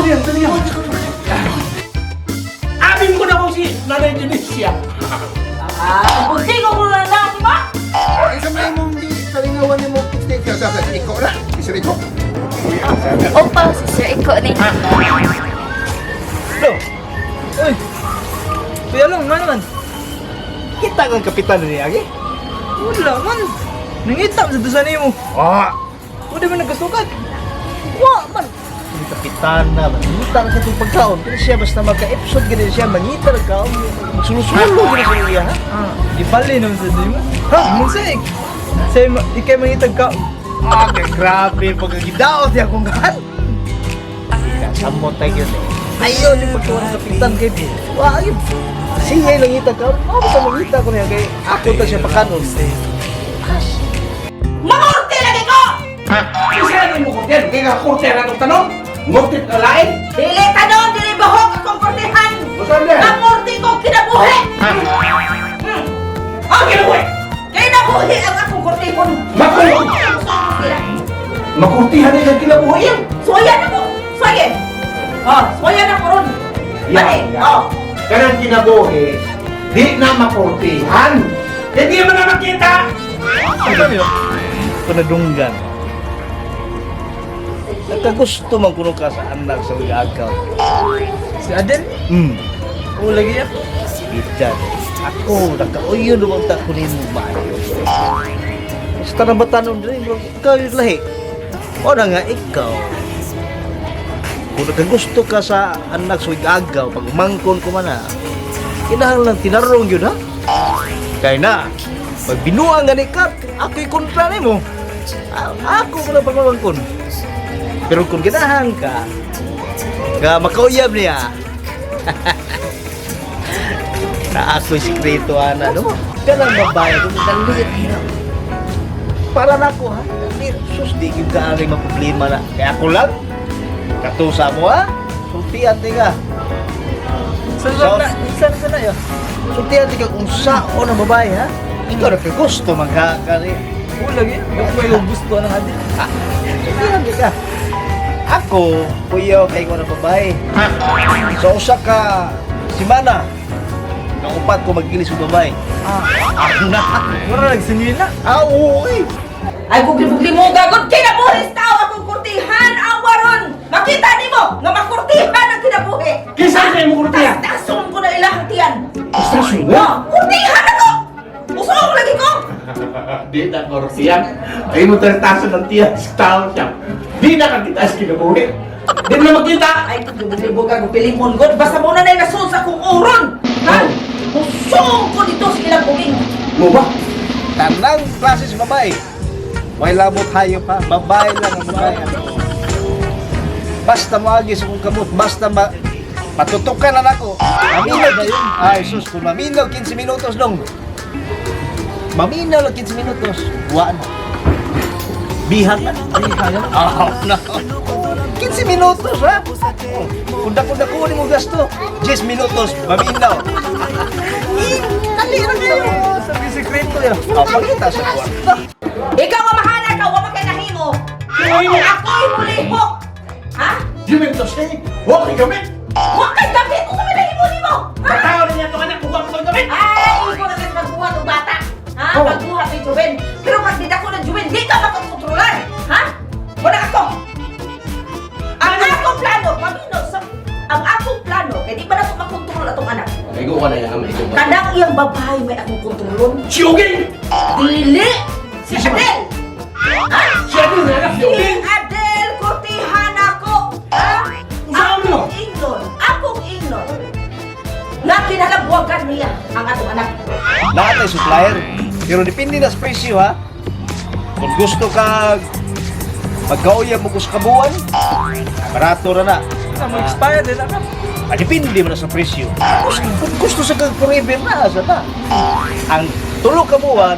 yan, dali yan. Amin ko na kung si Nanay Dionisio. Kunti ko muna na, di ba? Ay, sa may mong di kalingawan ni mo steak. Sa ikaw na, isa rito. Opa, si Sir Iko ni. Lo. Uy. Kuya Long, nga naman. Kita kang kapitan ni Agi? Wala man. Nangitam sa dusan mo. Ah! Wala man nagkasukat. Wa man. Hindi kapitan na. Mangita na sa itong pagkaon. Kaya siya basta magka-episode ganyan siya. Mangita na kaon. Magsulusulo ganyan siya ha. Di bali naman sa mo. Ha? Musik. Say, ikay mangitag kaon. Ah, grabe. Pagkagidaot niya kung gaan. Kasamot tayo yun eh. Ayaw yung pagkaon ng kapitan kay Bill. Wah, yun. Siya yung nangita ka. Ano ba nangita ko niya kay ako ta siya pakanon. Mangurti lagi ko! Isa rin mo kurtihan. Kaya ka kurtihan ang tanong. Ngurtit na lain. Dili tanon, dili bahok akong kurtihan! Masan din? Mangurti ko kinabuhi! Ang ginawa. Kinabuhi ang akong kurtihon! Makulong. Makurtihan na yung kinabuhay yan. Suwayan ako! Suwayan! Suwayan ako ron! Bali, Kanang kinabuhi, di na makurtihan. Hindi mo na makita. Ano yun? Panadunggan. Nagkagusto man kuno ka sa anak sa agaw. Si Adel? Oo, lagi yan. Bijan. Ako, nakauyo naman ta kunin mo maayo. Basta na batanon rin, ikaw yung lahi. O na nga, ikaw. Kung nagkagusto ka sa anak sa agaw, pag umangkon ko man na, kinahanglan tinarong yun ha? Kaya na, pag binuang nga ni Kat, ako'y kontra ni mo. Ako ko na pagmamangkon. Pero kung kinahang ka, makauyab niya. Na ako'y sikreto, ana, no? Kanang babae, kung nalit na. Para na ako, ha? Sus, di yung kaaring maproblema na. Kaya ako lang, katusa mo, ha? Sultian, ka. Saan na yun? Sultian, ka kung saan ang babae, ha? Ikaw na gusto magkakari. Oo, lagi. Ako yung gusto ng adik. Sultian, ka. Ako, kuya, kay ko na babae. So, usa ka, si Mana. Naupat ko maggilis ng babae. Ako na. Wala nagsingin na. Oo, eh. ay bugli-bugli mo gagod! Kinabuhi tao akong kurtihan! Awa ron! Makita ni mo nga makurtihan ang kinabuhi! Kisa kayo mo kurtihan. Tasun ko na ilang tiyan! Istrasyon mo? Kurtihan ako! Usong lagi ko! Di na kurtihan. Ay mo tartasan ng tiyan sa tao siya. Di na kakita sa kinabuhi. Di na makita. Ay bugli-bugli mo gagod pilimon god! Basta mo na nasun sa kong uron! Ha? Usong ko dito sa ilang buging! Mo ba? Tanang klase sa babae. May lamot hayop ha. Babae lang ang babae. Basta maagis akong kamot. Basta matutukan na ako. Maminaw na yun. Ay sus, kung maminaw 15 minutos dong. Maminaw lang 15 minutos. Buwan. Bihag na. Bihag na. No. 15 minutos ha. Kunda-kunda ko mo gasto. 10 minutos. Maminaw. Kali na kayo. Sabi sekreto yan. Pagkita sa kwarta. Ikaw ang mahala ka! Huwag makinahimo! Ako'y mulihok! Ha? Juventus eh. Huwag kay gamit. Huwag kang gamit! Kung kami nahimo ni mo! Ha? Tao na niya ito anak. Huwag ko gamit. Ay! Hindi ko na kasi magbuhat ng bata! Ha? Oh. Magbuhat ni Juven! Pero pag di ako ng Juven, di ka makakontrolar! Ha? Wala ako! Ang akong plano, pamino sa... Ang akong plano, kaya di ba na ako makontrol atong anak? Ay, ko ka na yan. Kanang iyang babae may akong kontrolon. Siyugin! Dili! Si Adel! Ha? Si Adel na anak, Si siyugin! Adel, kurtihan ako! Ha? Saan mo? Akong ingnon. Na kinalabuagan niya ang atong anak. Lahat ay supplier. Pero depende na sa presyo ha. Kung gusto ka magkauya mo sa kabuan, barato na na. Mag-expire din na. Depende mo na sa presyo. Kung gusto sa kag forever na, asa na. Ang tulo kabuan,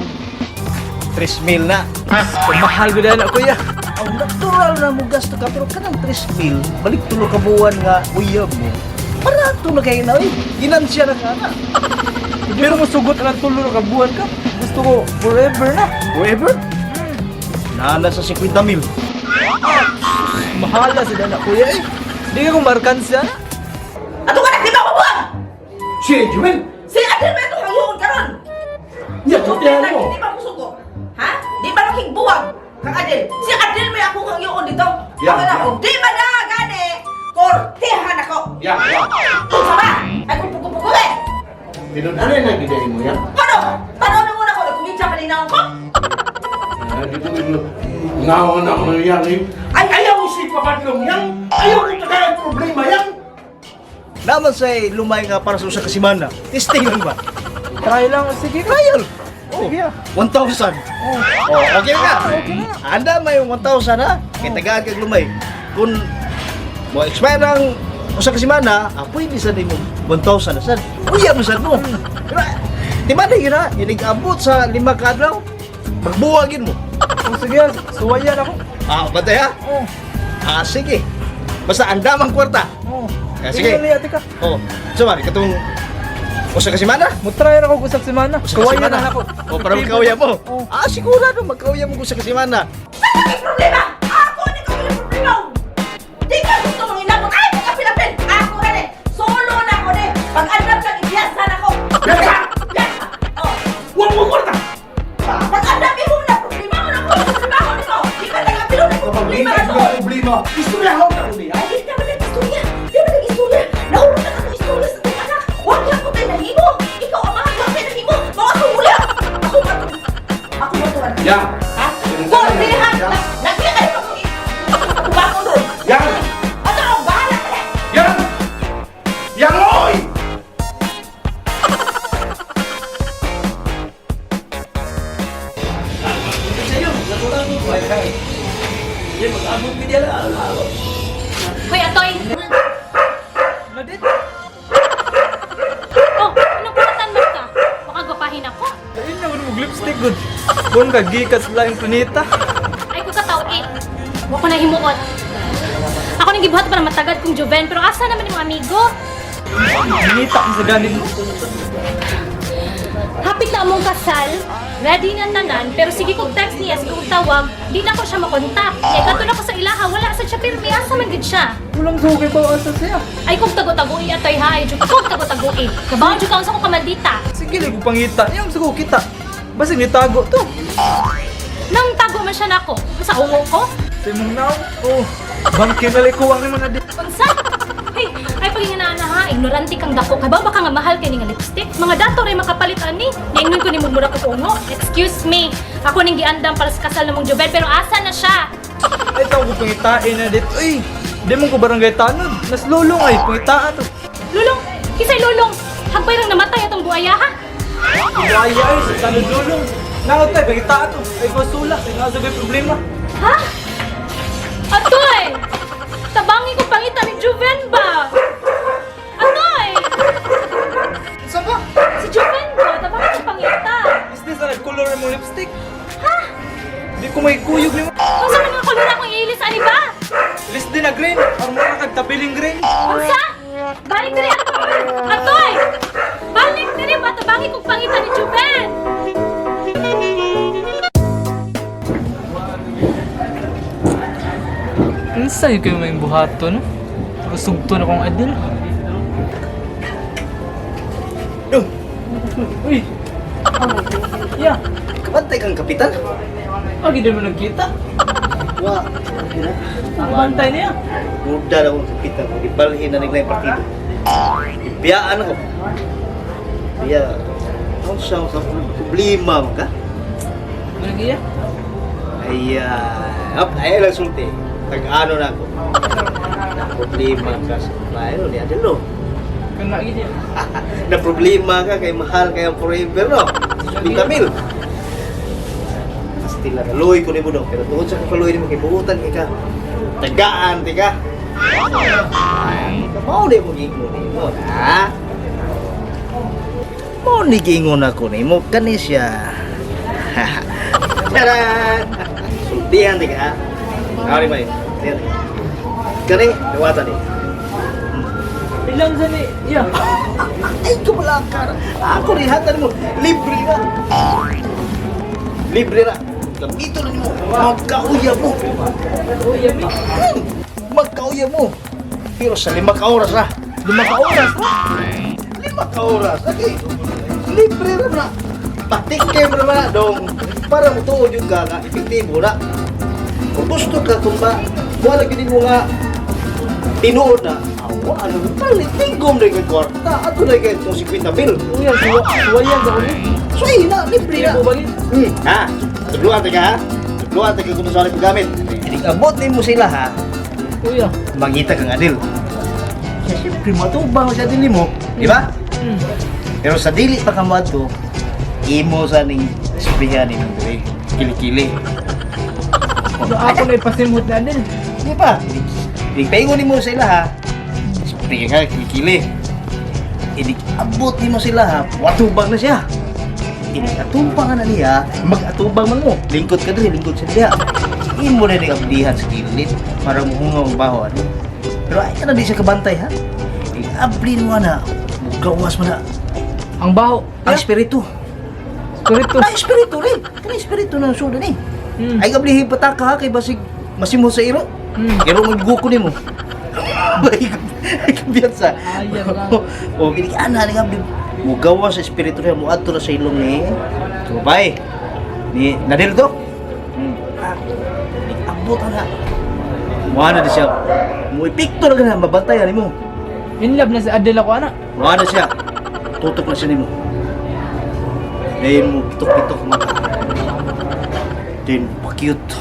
3,000 na. Mahal ko na kuya. Ang natural na mo gasto ka, pero kanang 3,000, balik tulo kabuan nga uyab mo. Barato na kayo na eh. Ginansya na nga na. Pero masugot na tulo na kabuan ka. Gusto ko forever na. Forever? Nana sa 50,000. Mahal na sila na kuya eh. Di ka kumarkan siya. Ato ka na, di ba mabuang? Si Juben! Si Adel ba itong hangyuon karon? Ya, putihan mo! Di ba musugo? Ha? Di ba nakigbuwag? Kang Adel. Si Adel may akong hangyuon dito. Ya, Ako na, ya. oh, di ba na gani? Kortehan ako. Ya, ya! Kung sa ba? Ay kung pugo-pugo eh. Ano yung nagidahin mo yan? Ano? Tanong mo na ko, kumita pa rin ako. Ngawa na ako yan eh. Ay, ayaw mo si Papatlong yan! Ayaw mo tagay problema yan! Naman sa'y lumay nga para sa usa ka semana. Testing lang ba? Try lang. Sige ka. Trial! Sige ah. 1,000. Oh, okay ka? Anda may 1,000 ha? Kaya tagaan kag lumay. Kung mo expire ang usa ka semana, pwede sa nimo 1,000 na sad. Uya mo sad mo. Di ba na yun ha? Inig-abot sa 5 ka adlaw. Magbuwagin mo. Oh, sige ah. Suwayan ako. Batay ha? Oh. Sige. Basta andamang kwarta. Oh. Sige. Sige, ate ka. So man, katong usa ka semana? Mutry ako usap semana. Usa ka Suwayan semana. na ako. Para magkauya mo. Oh. Sigurado magkauya mo usa ka semana. Saan may problema? Ako ni ko may problema. Di ka gusto mong inabot. Ay, kapilapin. Ako rin eh. Solo na ako eh. Pag-andam kang ibiyasan ako. Biasa! Biasa. Oh. Huwag mo kwarta! Pag-andam mo na problema ko na ko. Problema ko nito. Di ka nagapilo na ko problema na to. Problema! Istorya ako ka uli, Ay, di naman nag-istorya. Di naman nag-istorya. Nahulog na ako istorya sa itong anak. Huwag lang ko tayo nahimo. Ikaw ang mga huwag tayo nahimo. Mga kumula. Ako matuwa. Ako matuwa. Yang! Ha? Kortehan! Lagyan kayo pa kung ako doon. Yang! Ano ang bahala ka na? Yang! Yang oy! Hoy, Atoy! Nadit. Oh, anong kulatan mo ka? Baka gupahin ako. Ayun na mo lipstick good. Bon ka gikas lang planeta. Ay, ko kataw eh. Huwag ko na himuot. Ako nang gibuhat para matagad kong Juven, pero asa naman yung mga amigo? Binita ko sa ganin. Hapit na among kasal, ready na tanan, pero sige kong text niya, sige kong tawag, di na ko siya makontak. Kaya gato na ko sa ilaha, wala sa siya, pero may asa man gid siya. Walang sugi pa asa siya. Ay, kung tago-tagoy atoy ha, ay, kung tago-tagoy. Kabaw, dyan ka sa kong kamaldita. Sige lang ko pangita. Yung sugo kita. Basta nitago to. Nang tago man siya nako, sa ungo ko, Sa mong now. Oh. Bangkin na likuwang naman na di. unsa? Ay, paginganaan na ha, ignorante kang dako. Kabaw baka nga mahal kay ni nga lipstick. Mga dato ray makapalit ani. Yaingon ko ni mumura ko ungo. Excuse me. Ako ning giandam para sa kasal namong Juven, pero asa na siya? Ay, tao ko pangitain na dit. Uy, di mo ko barangay tanod. Nas lulong ay, pangitaan to. Lulong, kisay lulong. Hagbay lang namatay atong buaya ha. Buhaya ay, sa tanod lulong. Naot tayo, pangitaan to. Ay, basula. Ay, nasagay problema. Ha? Atoy! Tabangi ko pangita ni Juven ba? Atoy! Isa ba? Si Juven ba? Tabangi ko pangita. Is this na nag-color ng lipstick? Ha? Di ko may kuyog ni mo. Kung saan nga kulura akong iilis, ani ba? List din na green. Or mura kag tapiling green. Unsa? Balik diri ako. Atoy! Balik diri ba? Tabangi kong pangita ni Juven. Unsa yung kayo may buhaton? Rusugto na kong adil. Yo, Uy! Yeah! kapantay kang kapitan. Pagi din mo nagkita. Wa, Ang bantay niya. muda na akong kapitan. Ibalhin na naglay partido. Ibiyaan ako. Kaya, ano siya sa problema mo ka? Ano iya? Ay lang sulti. Tag-ano na ako. Problema ka sa bayo ni Adelo. Kena gini. Na problema ka kay mahal kay ang forever no. Bitamil. Pasti lang loy ko ni mo pero tuod sa kaluoy ni mo kay buutan kay ka. Tagaan ti ka. Mau di mo gingon ni mo ha. Mau ni gingon ako ni mo kani siya. Taran. Sultihan ti ka. Ari ba? Kani dewata ni. Ilang sa ni? Yeah. Ay, kumalakar. Ako rihatan mo. Libre na. Libre na. Gamiton na mo. Magkauya mo. Oh, yummy. Magkauya mo. Pero sa 5 ka oras na. 5 ka oras ha? 5 ka oras. Okay. Libre na na. Patikim na na dong. Para mo tuod yung ka nga. Epektibo na. Kung gusto ka kung ba, wala gini mo nga tinuod na. Awa, ano mo palit? Tingkom na yung kwarta. Ato na yung itong 50 mil. Kuya, suwayan ka ulit. So, yun na. Libre na. Hindi mo bagay? Ha? Tugluan ka ha? Tugluan ka kung saan paggamit. Hindi abot din mo sila ha. Kuya. Mangita kang adil. Kaya siyempre matubang sa dili mo. Di ba? Pero sa dili pa ka mo ato, imo sa ning isprihan ni Andre. Kili-kili. Ano ako na ipasimot na din? Di ba? Paingon ni mo sila ha. Isprihan ka, kili-kili. Hindi abot ni mo sila ha. Watubang na siya. Hindi atubang na niya. Mag-atubang man mo. Lingkod ka dili, lingkod siya diya. Imo na yung ablihan sa kilid para muhungaw ang baho ano. Pero ay ka na di siya kabantay ha. I-ablin mo na. Gawas mo na. Ang baho. Ang espiritu. Kurito. Ay, espiritu rin. Kaya espiritu ng sudan eh. Ay ablihin pataka ha kay basig masimo sa iro. Iro magguko ni mo. Ay kabiyansa. Ayan lang. O gini ana ni abli. Mo gawas sa espiritu rin mo adto na sa ilong ni. Tubay. Ni Nadel to. Abot na. Wala na siya. Mo ipikto na ganun, mabantayan mo. In love na si Adel ako anak. Wala na siya. Tutok na siya nimo. Dahil mo pitok-pitok mata. Then, pa-cute.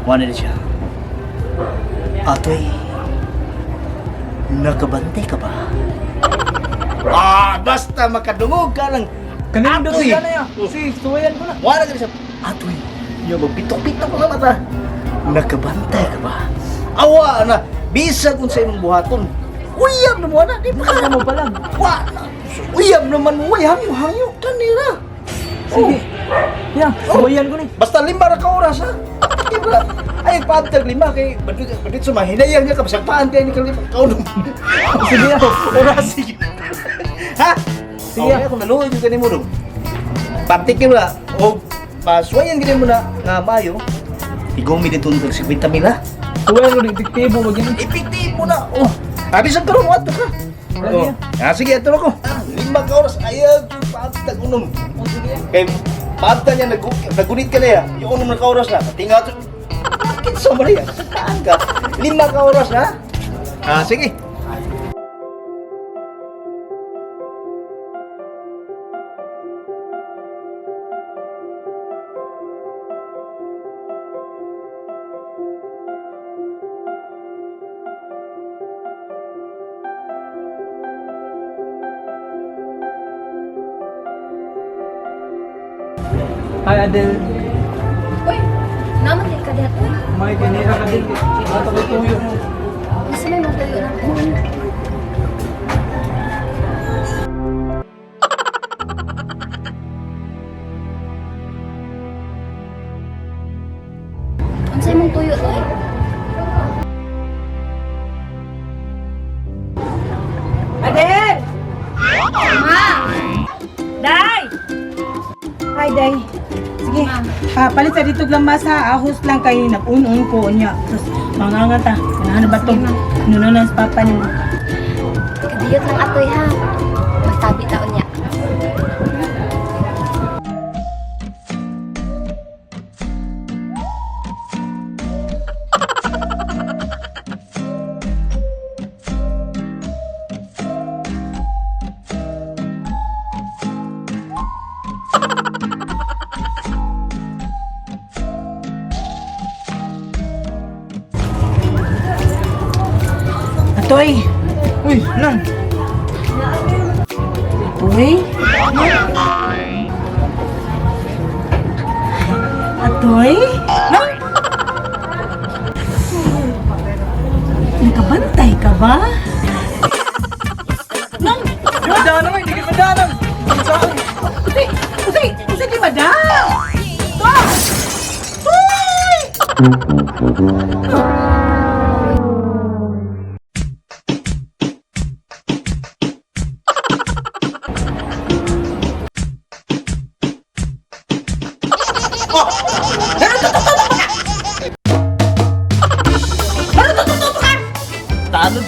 Wala na siya. Atoy, nakabantay ka ba? Basta makadungog ka lang. Kanina doon Atoy. ka na yan. Si, suwayan ko na. Wala ka na siya. Atoy, yung magpitok-pitok na mata. Nakabantay ka ba? Awa na, bisa kung sa imong buhaton. Uyab na mo na, di ba ka mo pa lang. Uyab naman mo, hangyo-hangyo, kanina. Sige. Yan, suwayan ko ni. Basta 5 ra ka oras ha. Diba? Ay, paantag 5 kay badit sa mahinayang niya kapag paan kayo ni kalima. Kaunong. Sige ako. Oras, sige. Ha? Sige. Okay, kung naluhin yung ganun mo dong. Patikin mo na. O, paswayan ganun mo na nga mayo. Igumi dito ng 50 mil ha. Suwayan ko ni, diktibo mo ganun. Ipiktiin mo na. Oh, habis ang karoon mo ato ka. Oh. Sige, ito ako. 5 ka oras. Ayaw yung paantag unom. Kay paantag niya, nagunit ka na ya. Yung unom na ka oras na. Tingnan ito. Bakit sa Maria? Saan ka? 5 ka oras na. Sige. Hi Adel. Uy, naman din ka dito. May ganira ka din. Ato ko tuyo mo. Gusto mo yung tuyo na. Ang sa'yo mong tuyo to eh. Adel! Ma! Day! Hi, Day. Sige, palit sa dito lang masa, ahos lang kayo nag-un-un ko niya. Tapos, mga ta, ano ba ito? Nununan sa papa niyo. Kadiyot lang atoy ha. Magtabi taon niya. Atoy! Uy, nang. Atoy? Atoy? Nang? Nakabantay ka ba? Nang? Di madana may, di madana. Saan? Usi, di madam! Uy! Tanod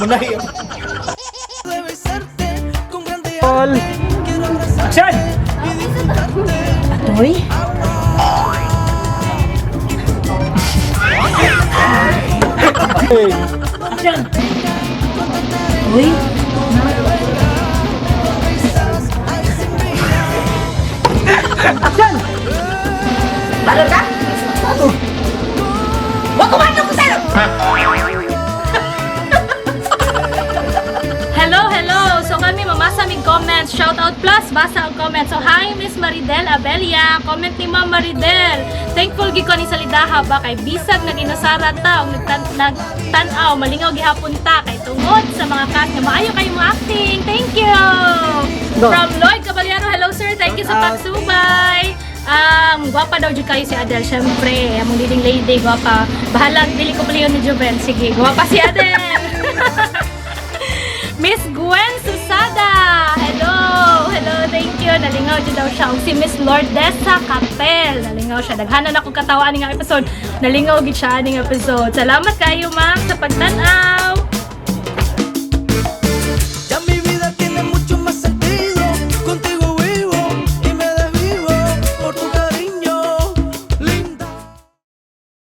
manay. All. Action! Atoy? Hey. Action! Uy! Action! Bago ka? Wag kumano ko sa'yo! Hello! So kami mamasa mig comments. Shout out plus basa ang comments. So hi Miss Maridel Abelia. Comment ni Ma'am Maridel. Thankful gid ko ni salidaha ba kay bisag naginusara ta og nagtan-aw malingaw gihapon ta kay tungod sa mga cast nga maayo kayo mo acting. Thank you. From Lloyd Caballero. Hello sir. Thank you sa pagsubay. Gwapa daw jud kayo si Adele, syempre. Among leading lady, gwapa. Bahala, dili ko paliyon ni Jovel. Sige, gwapa si Adele. Miss Gwen Susada. Hello, thank you. Nalingaw dyan daw siya. Si Miss Lordessa Capel. Nalingaw siya. Daghanan ako katawaan ng episode. Nalingaw gid siya ng episode. Salamat kayo, ma'am, sa pagtanaw.